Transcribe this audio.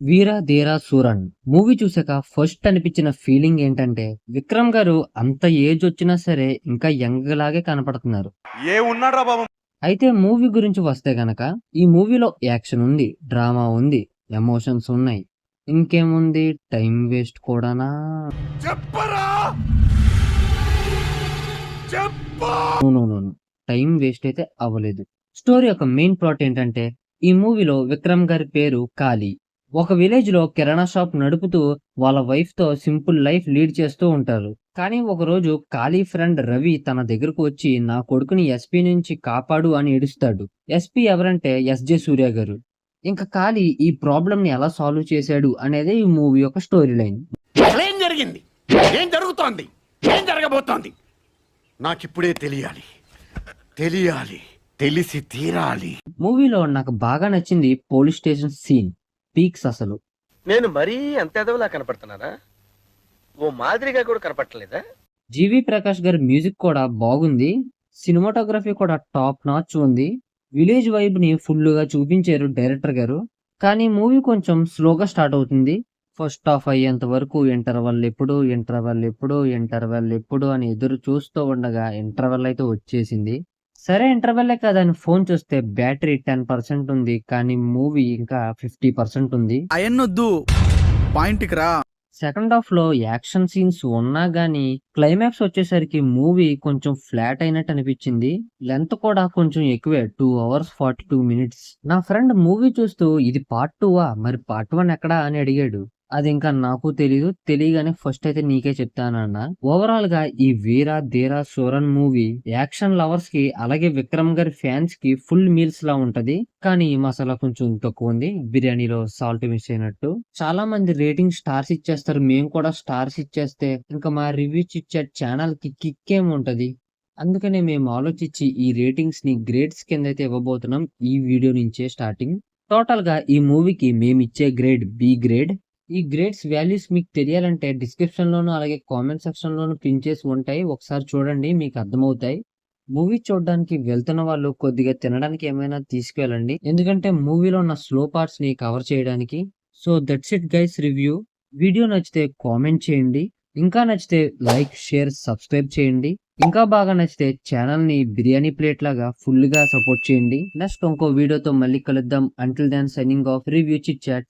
వీర ధీర సూరన్ movie చూసాక first అనిపించిన feeling ఏంటంటే విక్రమ్ గారు అంత ఏజ్ వచ్చినా సరే ఇంకా యంగ్ లాగే కనపడుతున్నారు. ఏ ఉన్నాడ్రా బాబు. అయితే మూవీ గురించి వస్తే గనక ఈ మూవీలో యాక్షన్ ఉంది, డ్రామా ఉంది, ఎమోషన్స్ ఉన్నాయి. ఇంకేముంది, టైం వేస్ట్ కూడానా? చెప్పరా చెప్పు. No, no, no. Time waste అయితే అవ్వలేదు. స్టోరీ యొక్క మెయిన్ ప్లాట్ ఏంటంటే ఈ మూవీలో విక్రమ్ గారి పేరు కాళీ. ఒక విలేజ్ లో కిరాణా షాప్ నడుపుతూ వాళ్ళ వైఫ్ తో సింపుల్ లైఫ్ లీడ్ చేస్తూ ఉంటారు. కానీ ఒకరోజు కాళీ ఫ్రెండ్ రవి తన దగ్గరకు వచ్చి నా కొడుకుని ఎస్పీ నుంచి కాపాడు అని ఏడుస్తాడు. ఎస్పీ ఎవరంటే ఎస్జే సూర్య గారు. ఇంకా కాళీ ఈ ప్రాబ్లమ్ ని ఎలా సాల్వ్ చేశాడు అనేది ఈ మూవీ యొక్క స్టోరీ లైన్. ఏం జరిగింది, ఏం జరుగుతోంది, ఏం జరగబోతోంది నాకిప్పుడే తెలియాలి, తెలియాలి, తెలిసి తీరాలి. మూవీలో నాకు బాగా నచ్చింది పోలీస్ స్టేషన్ సీన్. పీక్స్ అసలు. నేను మరీ అంత ఎదవలా కనపడుతున్నానా? ఓ మాదిరిగా కూడా కనపడలేదా? జీవి ప్రకాష్ గారి మ్యూజిక్ కూడా బాగుంది. సినిమాటోగ్రఫీ కూడా టాప్ నాచ్ ఉంది. విలేజ్ వైబ్ ని ఫుల్ గా చూపించారు డైరెక్టర్ గారు. కానీ మూవీ కొంచెం స్లోగా స్టార్ట్ అవుతుంది. ఫస్ట్ హాఫ్ అయ్యేంత వరకు ఇంటర్వెల్ ఎప్పుడు, ఇంటర్వెల్ ఎప్పుడు, ఇంటర్వెల్ ఎప్పుడు అని ఎదురు చూస్తూ ఉండగా ఇంటర్వెల్ అయితే వచ్చేసింది. సరే ఇంటర్వెల్లే కదా అని ఫోన్ చూస్తే బ్యాటరీ 10% ఉంది. కానీ మూవీ ఇంకా 50% ఉంది. అయన్నొద్దు, పాయింట్కి రా. సెకండ్ హాఫ్ లో యాక్షన్ సీన్స్ ఉన్నా గానీ క్లైమాక్స్ వచ్చేసరికి మూవీ కొంచెం ఫ్లాట్ అయినట్టు అనిపించింది. లెంత్ కూడా కొంచెం ఎక్కువే, 2 hours 42 minutes. నా ఫ్రెండ్ మూవీ చూస్తూ ఇది పార్ట్ 2 మరి పార్ట్ 1 ఎక్కడా అని అడిగాడు. అది ఇంకా నాకు తెలీదు. తెలియగానే ఫస్ట్ అయితే నీకే చెప్తానన్నా. ఓవరాల్ గా ఈ వీర ధీర సూరన్ మూవీ యాక్షన్ లవర్స్ కి అలాగే విక్రమ్ గారి ఫ్యాన్స్ కి ఫుల్ మీల్స్ లా ఉంటది. కానీ మసాలా కొంచెం తక్కువ ఉంది. బిర్యానీలో సాల్ట్ మిస్ అయినట్టు. చాలా మంది రేటింగ్ స్టార్స్ ఇచ్చేస్తారు. మేము కూడా స్టార్స్ ఇచ్చేస్తే ఇంకా మా రివ్యూస్ ఇచ్చే ఛానల్ కి కిక్ ఏముంటది. అందుకనే మేము ఆలోచించి ఈ రేటింగ్స్ ని గ్రేడ్స్ కింద అయితే ఇవ్వబోతున్నాం ఈ వీడియో నుంచే స్టార్టింగ్. టోటల్ గా ఈ మూవీకి మేమిచ్చే గ్రేడ్ బి గ్రేడ్. ఈ గ్రేడ్స్ వాల్యూస్ మీకు తెలియాలంటే డిస్క్రిప్షన్ లోను అలాగే కామెంట్ సెక్షన్ లోను పిన్ చేసి ఉంటాయి. ఒకసారి చూడండి, మీకు అర్థమవుతాయి. మూవీ చూడడానికి వెళ్తున్న వాళ్ళు కొద్దిగా తినడానికి ఏమైనా తీసుకెళ్ళండి. ఎందుకంటే మూవీలో ఉన్న స్లో పార్ట్స్ ని కవర్ చేయడానికి. So that's it guys review. Video నచ్చితే కామెంట్ చేయండి. ఇంకా నచ్చితే లైక్, షేర్, సబ్స్క్రైబ్ చేయండి. ఇంకా బాగా నచ్చితే ఛానల్ ని బిర్యానీ ప్లేట్ లాగా ఫుల్ గా సపోర్ట్ చేయండి. నెక్స్ట్ ఇంకో వీడియోతో మళ్ళీ కలుద్దాం. Until then signing off review chit chat.